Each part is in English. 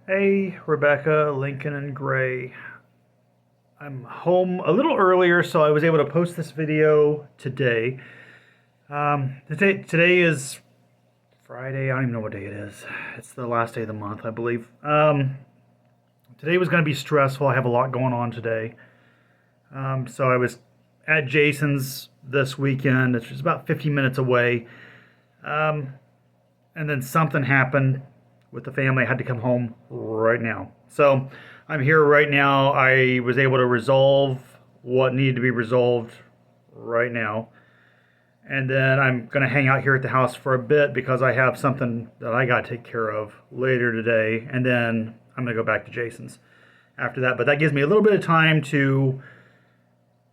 Hey, Rebecca, Lincoln, and Gray. I'm home a little earlier, so I was able to post this video today. Today is Friday. I don't even know what day it is. It's the last day of the month, I believe. Today was going to be stressful. I have a lot going on today. So I was at Jason's this weekend. It's just about 15 minutes away. Um, and then something happened with the family. I had to come home right now. So I'm here right now. I was able to resolve what needed to be resolved right now. And then I'm going to hang out here at the house for a bit because I have something that I got to take care of later today. And then I'm going to go back to Jason's after that. But that gives me a little bit of time to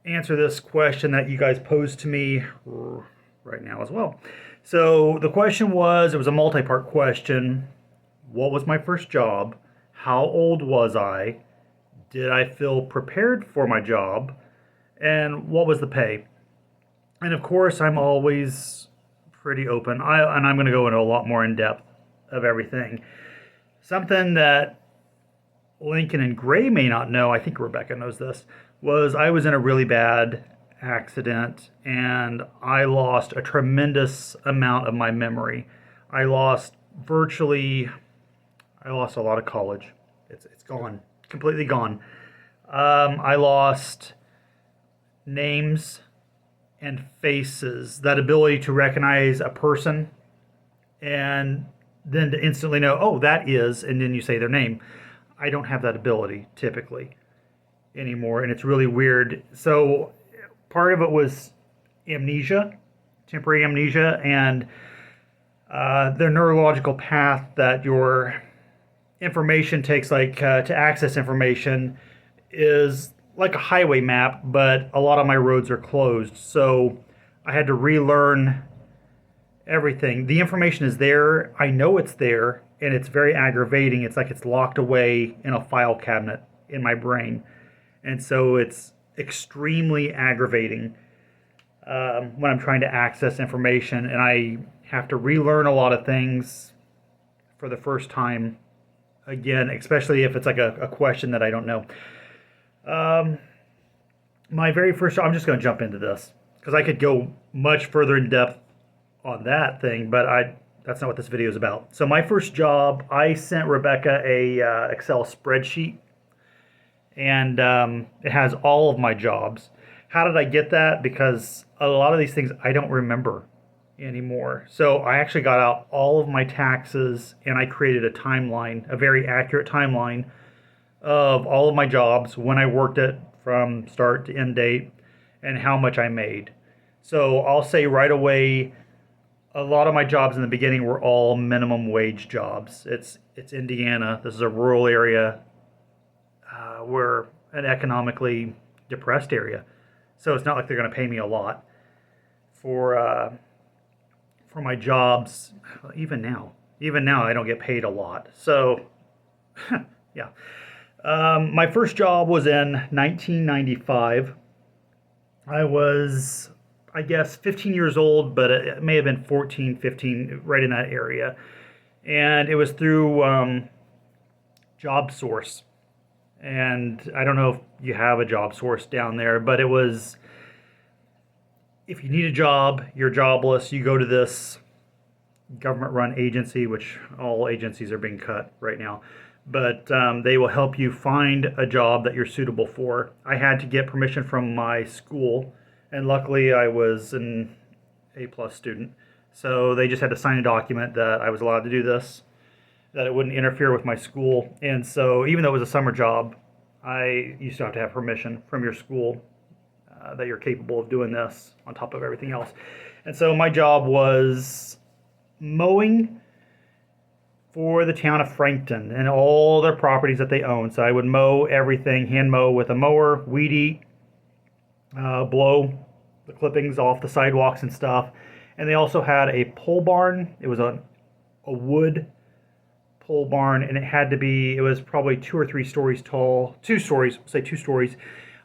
answer this question that you guys posed to me right now as well. So the question was, it was a multi-part question. What was my first job? How old was I? Did I feel prepared for my job? And what was the pay? And of course, I'm always pretty open. And I'm going to go into a lot more in depth of everything. Something that Lincoln and Gray may not know, I think Rebecca knows this, was I was in a really bad accident and I lost a tremendous amount of my memory. I lost virtually, I lost a lot of college. It's gone, completely gone. I lost names and faces, that ability to recognize a person and then to instantly know, oh, that is, and then you say their name. I don't have that ability typically anymore, and it's really weird. So part of it was amnesia, temporary amnesia, and the neurological path that your information takes, like to access information, is like a highway map, but a lot of my roads are closed. So I had to relearn everything. The information is there. I know it's there, and it's very aggravating. It's like it's locked away in a file cabinet in my brain. And so it's extremely aggravating when I'm trying to access information, and I have to relearn a lot of things for the first time again, especially if it's like a question that I don't know. My very first, I'm just going to jump into this because I could go much further in depth on that thing, but that's not what this video is about. So my first job, I sent Rebecca a Excel spreadsheet, and it has all of my jobs. How did I get that? Because a lot of these things I don't remember anymore. So I actually got out all of my taxes and I created a timeline, a very accurate timeline of all of my jobs, when I worked it from start to end date, and how much I made. So I'll say right away, a lot of my jobs in the beginning were all minimum wage jobs. It's Indiana. This is a rural area. We're an economically depressed area, so it's not like they're going to pay me a lot for my jobs. Even now, I don't get paid a lot. So, yeah. My first job was in 1995. I was, I guess, 15 years old, but it may have been 14, 15, right in that area. And it was through Job Source. And I don't know if you have a job source down there, but it was, if you need a job, you're jobless, you go to this government-run agency, which all agencies are being cut right now, but they will help you find a job that you're suitable for. I had to get permission from my school, and luckily I was an A-plus student, so they just had to sign a document that I was allowed to do this, that it wouldn't interfere with my school. And so even though it was a summer job, I used to have permission from your school that you're capable of doing this on top of everything else. And so my job was mowing for the town of Frankton and all their properties that they own. So I would mow everything, hand mow with a mower, weed eat, blow the clippings off the sidewalks and stuff. And they also had a pole barn. It was a wood pole barn, and it was probably 2 or 3 stories tall. 2 stories, say 2 stories.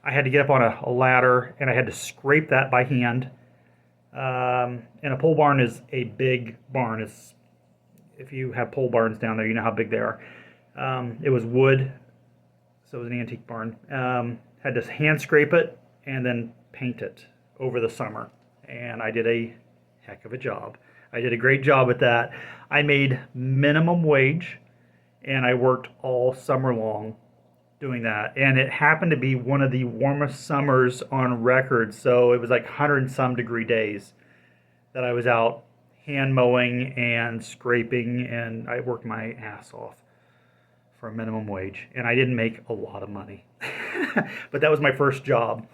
I had to get up on a ladder, and I had to scrape that by hand. And a pole barn is a big barn. If you have pole barns down there, you know how big they are. It was wood, so it was an antique barn. Had to hand scrape it and then paint it over the summer. And I did a heck of a job. I did a great job at that. I made minimum wage and I worked all summer long doing that. And it happened to be one of the warmest summers on record. So it was like 100 and some degree days that I was out hand mowing and scraping, and I worked my ass off for a minimum wage. And I didn't make a lot of money, but that was my first job.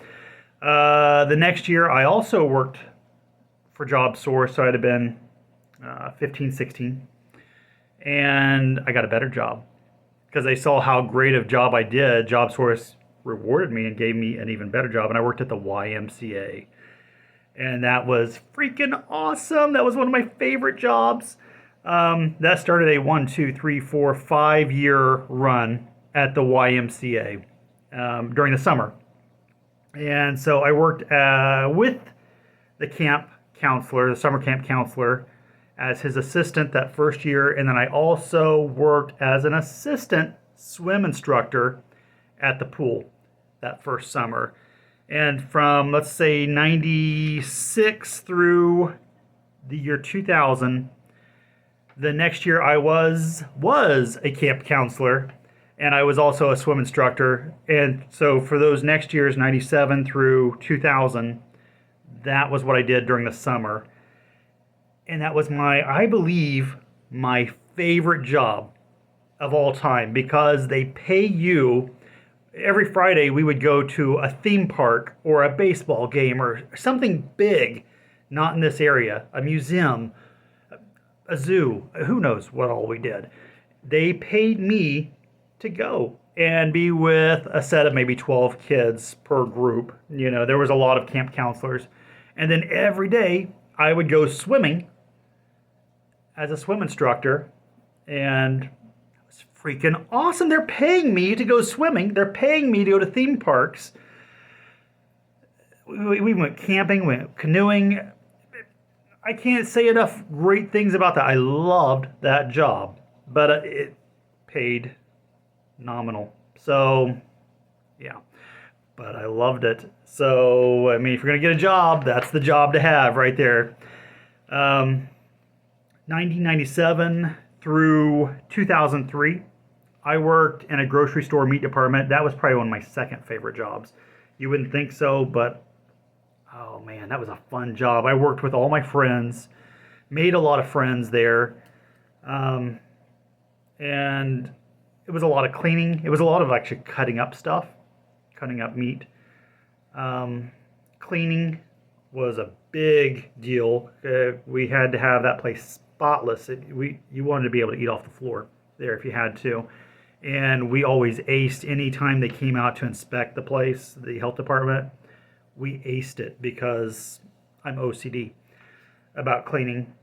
The next year, I also worked for Job Source, so I'd have been 15, 16. And I got a better job because they saw how great of a job I did. Job Source rewarded me and gave me an even better job, and I worked at the YMCA. And that was freaking awesome. That was one of my favorite jobs. That started a 1, 2, 3, 4, 5 year run at the YMCA during the summer. And so I worked with the camp counselor, the summer camp counselor, as his assistant that first year. And then I also worked as an assistant swim instructor at the pool that first summer. And from, let's say, 96 through the year 2000, the next year I was a camp counselor, and I was also a swim instructor. And so for those next years, 97 through 2000, that was what I did during the summer. And that was I believe, my favorite job of all time, because they pay you. Every Friday we would go to a theme park or a baseball game or something big, not in this area, a museum, a zoo, who knows what all we did. They paid me to go and be with a set of maybe 12 kids per group. You know, there was a lot of camp counselors. And then every day I would go swimming as a swim instructor, and freaking awesome. They're paying me to go swimming. They're paying me to go to theme parks. We went camping, we went canoeing. I can't say enough great things about that. I loved that job, but it paid nominal. So, yeah, but I loved it. So, I mean, if you're going to get a job, that's the job to have right there. 1997 through 2003. I worked in a grocery store meat department. That was probably one of my second favorite jobs. You wouldn't think so, but oh man, that was a fun job. I worked with all my friends, made a lot of friends there, and it was a lot of cleaning. It was a lot of actually cutting up stuff, cutting up meat. Cleaning was a big deal. We had to have that place spotless. You wanted to be able to eat off the floor there if you had to. And we always aced any time they came out to inspect the place, the health department. We aced it because I'm OCD about cleaning.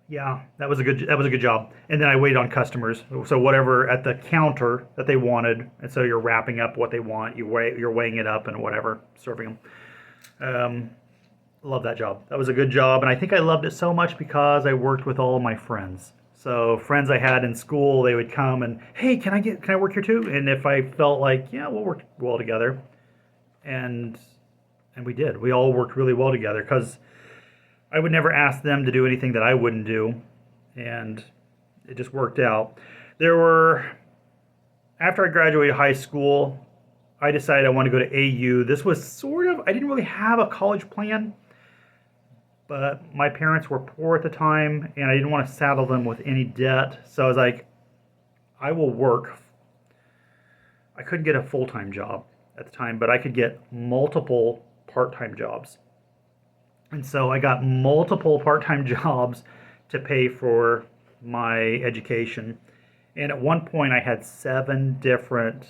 Yeah, that was a good job. And then I waited on customers. So whatever at the counter that they wanted, and so you're wrapping up what they want. You're weighing it up and whatever, serving them. Love that job. That was a good job, and I think I loved it so much because I worked with all of my friends. So friends I had in school, they would come and, hey, can I work here too? And if I felt like, yeah, we'll work well together, and we did. We all worked really well together because I would never ask them to do anything that I wouldn't do, and it just worked out. After I graduated high school, I decided I wanted to go to AU. This was I didn't really have a college plan, but my parents were poor at the time, and I didn't want to saddle them with any debt. So I was like, I will work. I couldn't get a full-time job at the time, but I could get multiple part-time jobs. And so I got multiple part-time jobs to pay for my education. And at one point I had 7 different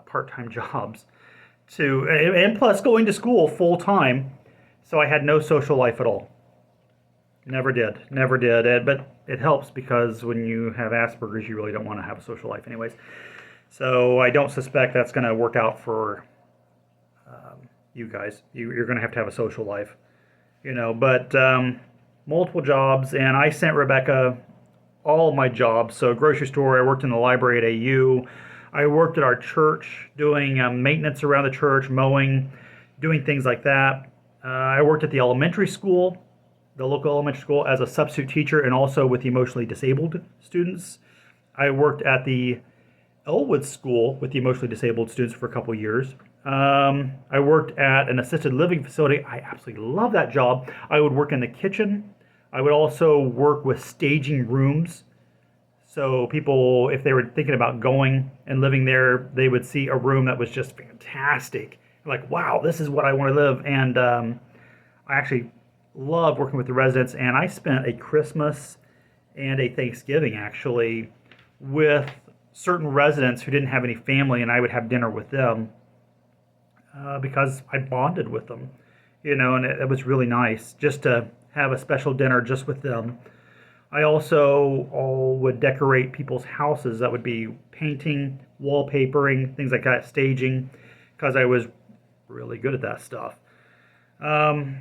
part-time jobs and plus going to school full-time. So I had no social life at all. Never did. But it helps because when you have Asperger's, you really don't want to have a social life anyways. So I don't suspect that's going to work out for you guys. You're going to have a social life, but multiple jobs. And I sent Rebecca all of my jobs. So grocery store, I worked in the library at AU. I worked at our church doing maintenance around the church, mowing, doing things like that. I worked at the elementary school, the local elementary school, as a substitute teacher and also with the emotionally disabled students. I worked at the Elwood School with the emotionally disabled students for a couple years. I worked at an assisted living facility. I absolutely love that job. I would work in the kitchen. I would also work with staging rooms. So people, if they were thinking about going and living there, they would see a room that was just fantastic. Like, wow, this is what I want to live. And I actually loved working with the residents. And I spent a Christmas and a Thanksgiving actually with certain residents who didn't have any family, and I would have dinner with them because I bonded with them, and it was really nice just to have a special dinner just with them. I also would decorate people's houses. That would be painting, wallpapering, things like that, staging, because I was really good at that stuff. I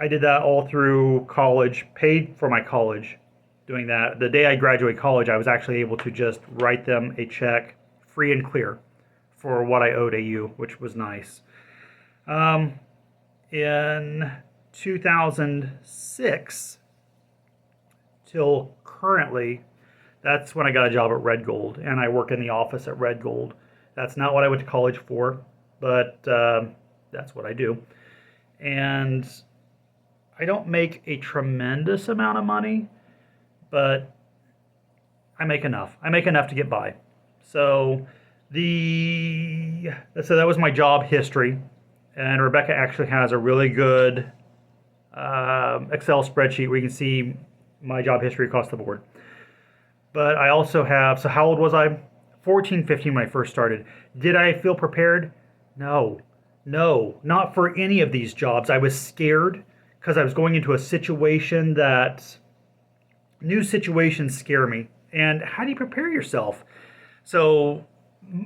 did that all through college, paid for my college doing that. The day I graduated college, I was actually able to just write them a check free and clear for what I owed AU, which was nice. In 2006 till currently, that's when I got a job at Red Gold, and I work in the office at Red Gold. That's not what I went to college for, but that's what I do. And I don't make a tremendous amount of money, but I make enough. I make enough to get by. So that was my job history, and Rebecca actually has a really good Excel spreadsheet where you can see my job history across the board. But I also have, so how old was I? 14, 15 when I first started. Did I feel prepared? No, not for any of these jobs. I was scared because I was going into a situation that new situations scare me. And how do you prepare yourself? So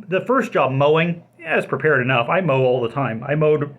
the first job, mowing, yeah, I was prepared enough. I mow all the time. I mowed